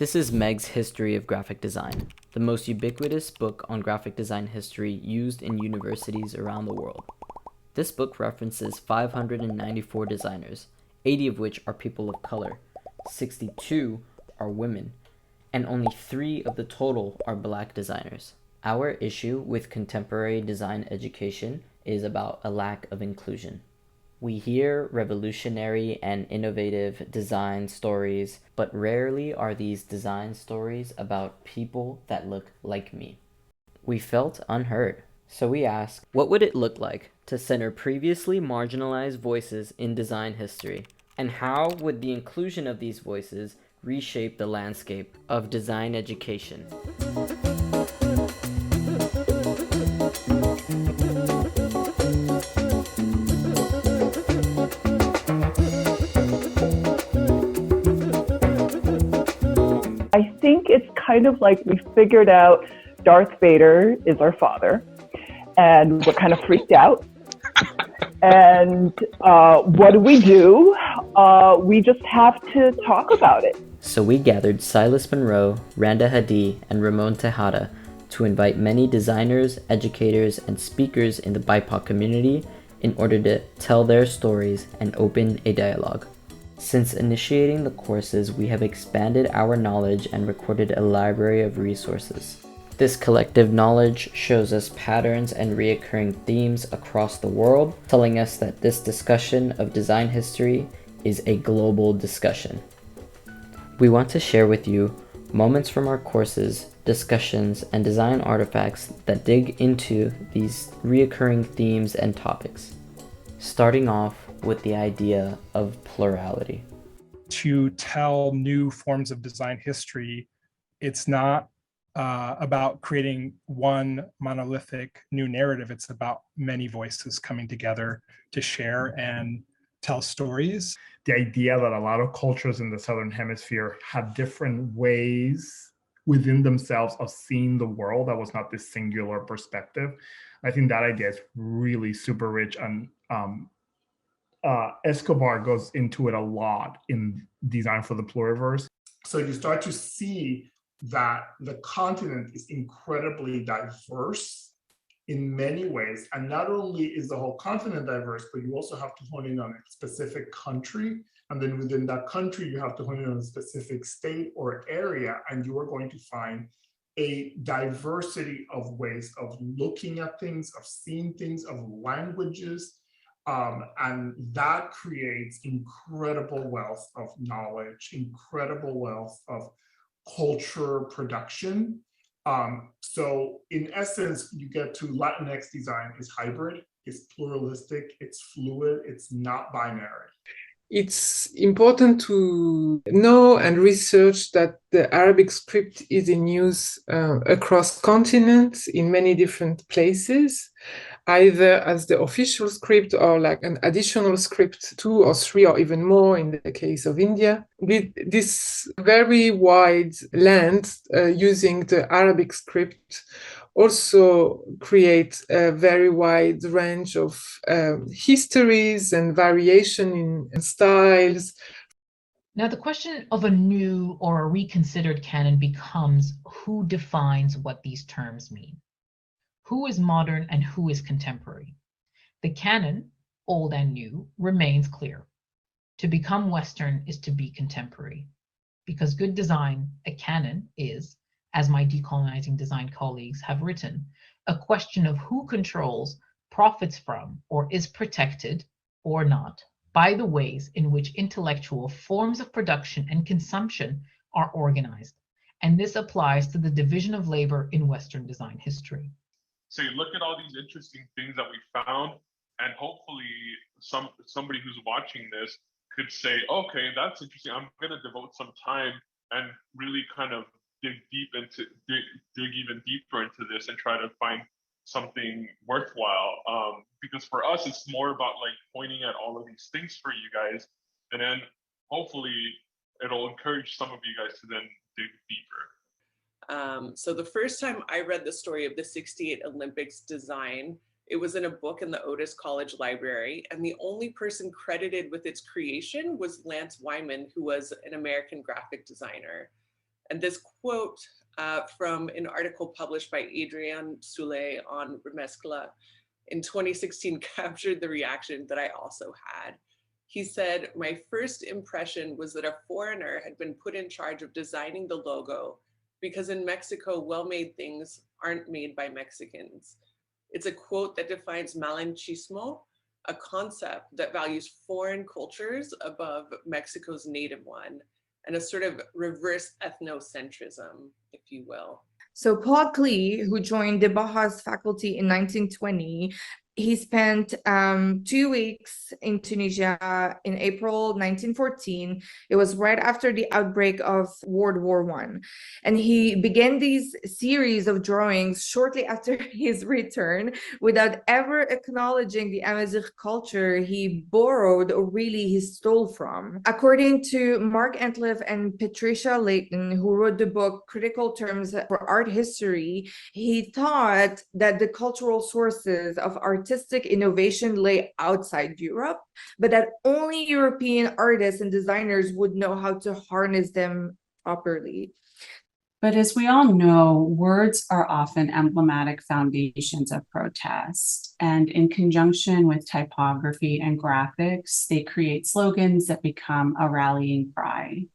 This is Meg's History of Graphic Design, the most ubiquitous book on graphic design history used in universities around the world. This book references 594 designers, 80 of which are people of color, 62 are women, and only 3 of the total are Black designers. Our issue with contemporary design education is about a lack of inclusion. We hear revolutionary and innovative design stories, but rarely are these design stories about people that look like me. We felt unheard, so we asked, what would it look like to center previously marginalized voices in design history? And how would the inclusion of these voices reshape the landscape of design education? I think it's kind of like we figured out Darth Vader is our father, and we're kind of freaked out. And what do? We just have to talk about it. So we gathered Silas Monroe, Randa Hadi, and Ramon Tejada to invite many designers, educators, and speakers in the BIPOC community in order to tell their stories and open a dialogue. Since initiating the courses, we have expanded our knowledge and recorded a library of resources. This collective knowledge shows us patterns and reoccurring themes across the world, telling us that this discussion of design history is a global discussion. We want to share with you moments from our courses, discussions, and design artifacts that dig into these reoccurring themes and topics. Starting off with the idea of plurality. To tell new forms of design history, it's not about creating one monolithic new narrative. It's about many voices coming together to share and tell stories. The idea that a lot of cultures in the Southern Hemisphere have different ways within themselves of seeing the world, that was not this singular perspective. I think that idea is really super rich, and Escobar goes into it a lot in Design for the Pluriverse. So you start to see that the continent is incredibly diverse in many ways. And not only is the whole continent diverse, but you also have to hone in on a specific country. And then within that country, you have to hone in on a specific state or area. And you are going to find a diversity of ways of looking at things, of seeing things, of languages. And that creates incredible wealth of knowledge, incredible wealth of culture production. So in essence, you get to Latinx design is hybrid, it's pluralistic, it's fluid, it's not binary. It's important to know and research that the Arabic script is in use across continents in many different places, either as the official script or like an additional script, 2 or 3 or even more in the case of India. This very wide land using the Arabic script also create a very wide range of histories and variation in styles. Now, the question of a new or a reconsidered canon becomes who defines what these terms mean. Who is modern and who is contemporary? The canon, old and new, remains clear. To become Western is to be contemporary. Because good design, a canon, is, as my decolonizing design colleagues have written, a question of who controls, profits from, or is protected, or not, by the ways in which intellectual forms of production and consumption are organized. And this applies to the division of labor in Western design history. So you look at all these interesting things that we found, and hopefully somebody who's watching this could say, okay, that's interesting. I'm going to devote some time and really kind of dig even deeper into this and try to find something worthwhile. Because for us, it's more about like pointing at all of these things for you guys, and then hopefully it'll encourage some of you guys to then dig deeper. So the first time I read the story of the '68 Olympics design, it was in a book in the Otis College Library, and the only person credited with its creation was Lance Wyman, who was an American graphic designer. And this quote from an article published by Adrian Soule on Remescla in 2016 captured the reaction that I also had. He said, "My first impression was that a foreigner had been put in charge of designing the logo because in Mexico, well-made things aren't made by Mexicans." It's a quote that defines malinchismo, a concept that values foreign cultures above Mexico's native one, and a sort of reverse ethnocentrism, if you will. So Paul Klee, who joined the Bauhaus faculty in 1920, he spent 2 weeks in Tunisia in April 1914. It was right after the outbreak of World War I. And he began these series of drawings shortly after his return without ever acknowledging the Amazigh culture he borrowed or really he stole from. According to Mark Antliff and Patricia Layton, who wrote the book Critical Terms for Art History, he thought that the cultural sources of artistic innovation lay outside Europe, but that only European artists and designers would know how to harness them properly. But as we all know, words are often emblematic foundations of protest. And in conjunction with typography and graphics, they create slogans that become a rallying cry.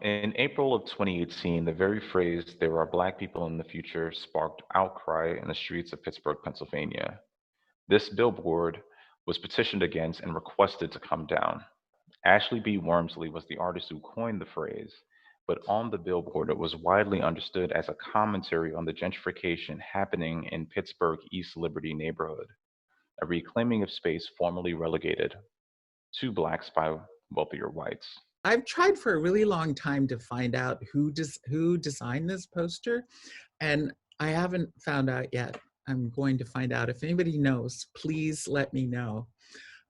In April of 2018, the very phrase, "There are Black people in the future," sparked outcry in the streets of Pittsburgh, Pennsylvania. This billboard was petitioned against and requested to come down. Ashley B. Wormsley was the artist who coined the phrase, but on the billboard, it was widely understood as a commentary on the gentrification happening in Pittsburgh East Liberty neighborhood, a reclaiming of space formerly relegated to Blacks by wealthier whites. I've tried for a really long time to find out who designed this poster, and I haven't found out yet. I'm going to find out. If anybody knows, please let me know.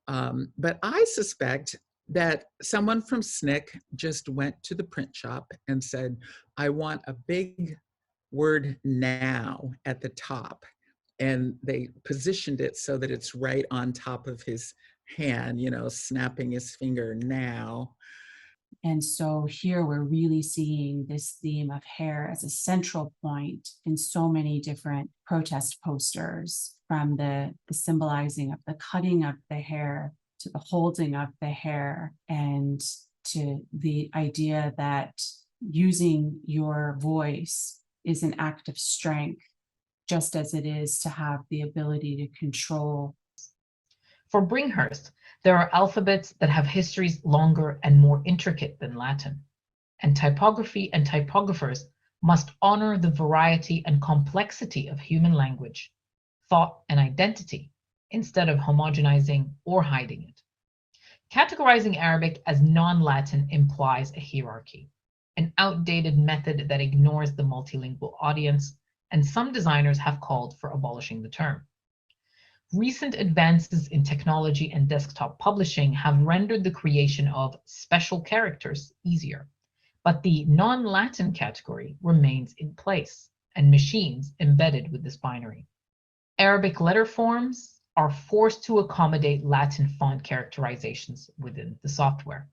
But I suspect that someone from SNCC just went to the print shop and said, "I want a big word now at the top." And they positioned it so that it's right on top of his hand, you know, snapping his finger now. And so here we're really seeing this theme of hair as a central point in so many different protest posters, from the symbolizing of the cutting of the hair to the holding of the hair, and to the idea that using your voice is an act of strength, just as it is to have the ability to control. For Bringhurst, there are alphabets that have histories longer and more intricate than Latin, and typography and typographers must honor the variety and complexity of human language, thought, and identity, instead of homogenizing or hiding it. Categorizing Arabic as non-Latin implies a hierarchy, an outdated method that ignores the multilingual audience, and some designers have called for abolishing the term. Recent advances in technology and desktop publishing have rendered the creation of special characters easier, but the non-Latin category remains in place, and machines embedded with this binary. Arabic letter forms are forced to accommodate Latin font characterizations within the software.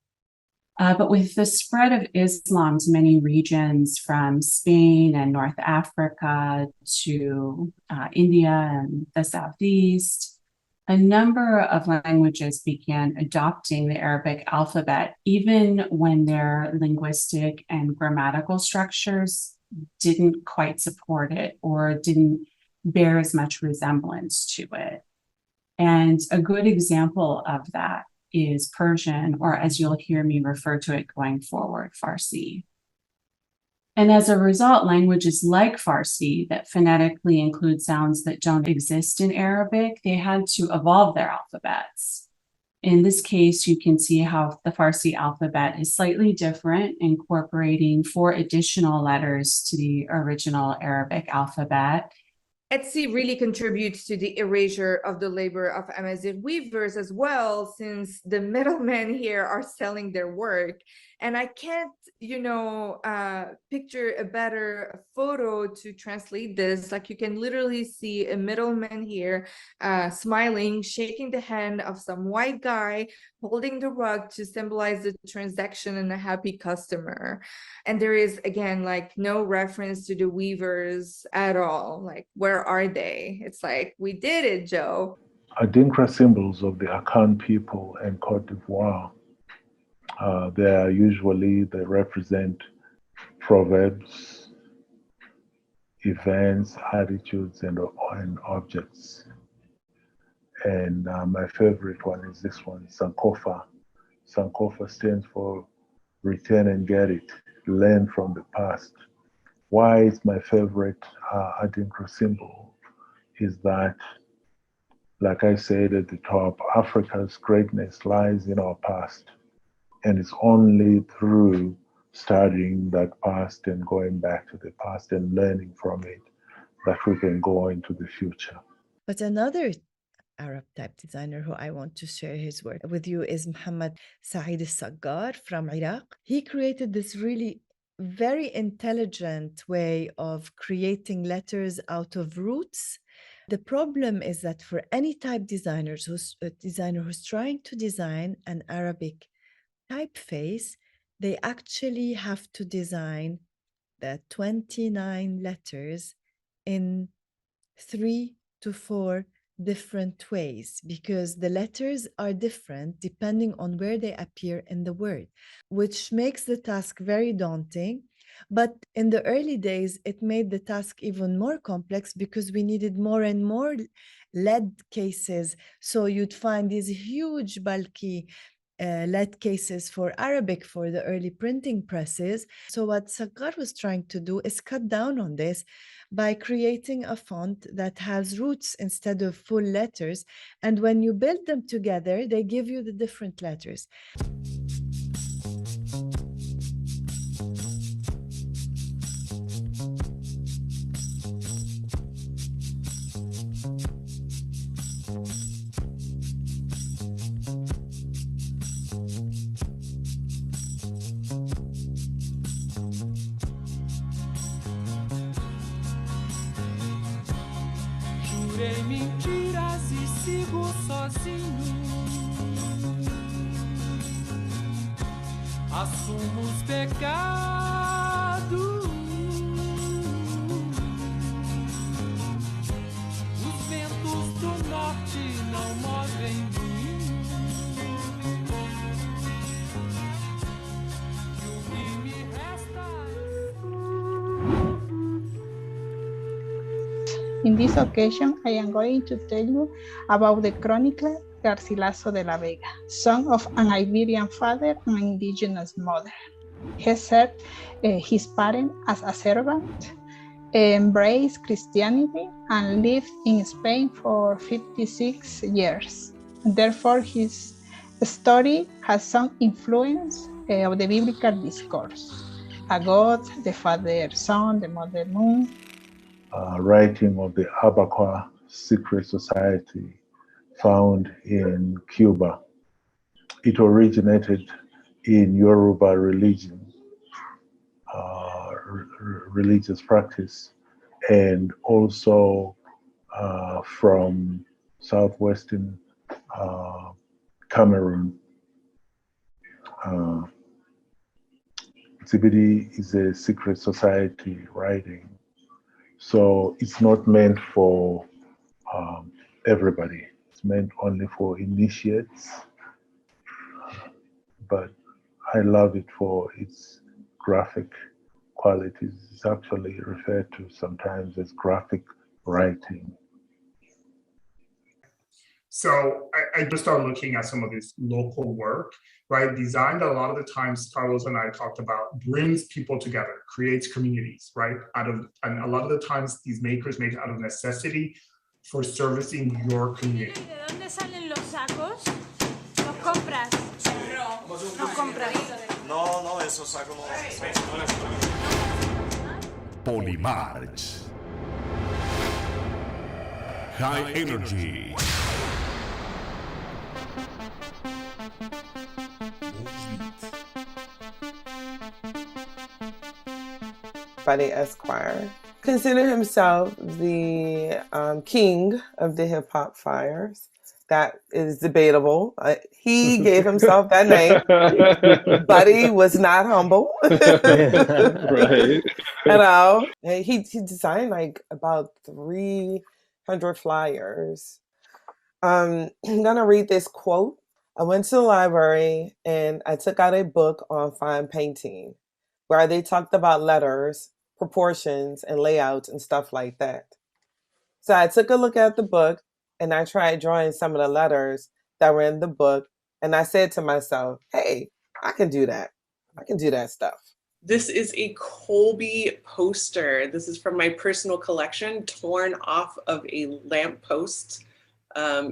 But with the spread of Islam to many regions, from Spain and North Africa to India and the Southeast, a number of languages began adopting the Arabic alphabet, even when their linguistic and grammatical structures didn't quite support it or didn't bear as much resemblance to it. And a good example of that is Persian, or as you'll hear me refer to it going forward, Farsi. And as a result, languages like Farsi that phonetically include sounds that don't exist in Arabic, they had to evolve their alphabets. In this case, you can see how the Farsi alphabet is slightly different, incorporating 4 additional letters to the original Arabic alphabet. Etsy really contributes to the erasure of the labor of Amazigh weavers as well, since the middlemen here are selling their work. And I can't, picture a better photo to translate this. Like, you can literally see a middleman here smiling, shaking the hand of some white guy, holding the rug to symbolize the transaction and a happy customer. And there is, again, like no reference to the weavers at all. Like, where are they? It's like, we did it, Joe. Adinkra symbols of the Akan people and Cote d'Ivoire. They represent proverbs, events, attitudes, and objects. And my favorite one is this one, Sankofa. Sankofa stands for return and get it, learn from the past. Why it's my favorite Adinkra symbol is that, like I said at the top, Africa's greatness lies in our past. And it's only through studying that past and going back to the past and learning from it that we can go into the future. But another Arab type designer who I want to share his work with you is Muhammad Saeed al-Saggar from Iraq. He created this really very intelligent way of creating letters out of roots. The problem is that for any type designer who's trying to design an Arabic typeface, they actually have to design the 29 letters in 3 to 4 different ways, because the letters are different depending on where they appear in the word, which makes the task very daunting. But in the early days, it made the task even more complex because we needed more and more lead cases. So you'd find these huge, bulky lead cases for Arabic for the early printing presses. So what Saggar was trying to do is cut down on this by creating a font that has roots instead of full letters. And when you build them together, they give you the different letters. Jurei mentiras e sigo sozinho. Assumo os pecados. Os ventos do norte não movem moinho. E o que me resta In this occasion, I am going to tell you about the chronicler Garcilaso de la Vega, son of an Iberian father and indigenous mother. He served his parents as a servant, embraced Christianity, and lived in Spain for 56 years. Therefore, his story has some influence of the biblical discourse. A God, the Father Son, the Mother Moon. Writing of the Abaca secret society found in Cuba. It originated in Yoruba religion, religious practice, and also from southwestern Cameroon. Zibidi is a secret society writing. So it's not meant for everybody. It's meant only for initiates. But I love it for its graphic qualities. It's actually referred to sometimes as graphic writing. So I just started looking at some of this local work, right? Design that a lot of the times Carlos and I talked about brings people together, creates communities, right? And a lot of the times these makers make it out of necessity for servicing your community. ¿De dónde salen los sacos? ¿Los compras? No compras. No, esos sacos no. Polymarch. High energy. by the Esquire. Considered himself the king of the hip hop fires. That is debatable. He gave himself that name. Buddy was not humble. Right. You know, and he designed like about 300 flyers. I'm gonna read this quote. I went to the library and I took out a book on fine painting where they talked about letters, proportions, and layouts and stuff like that. So I took a look at the book and I tried drawing some of the letters that were in the book. And I said to myself, hey, I can do that. I can do that stuff. This is a Colby poster. This is from my personal collection, torn off of a lamppost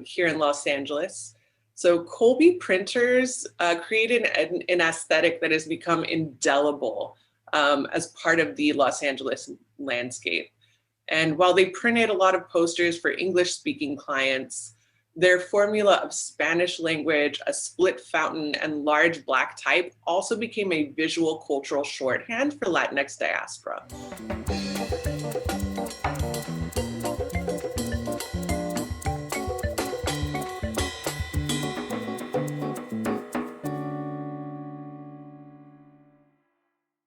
here in Los Angeles. So Colby printers created an aesthetic that has become indelible as part of the Los Angeles landscape. And while they printed a lot of posters for English-speaking clients, their formula of Spanish language, a split fountain, and large black type also became a visual cultural shorthand for Latinx diaspora.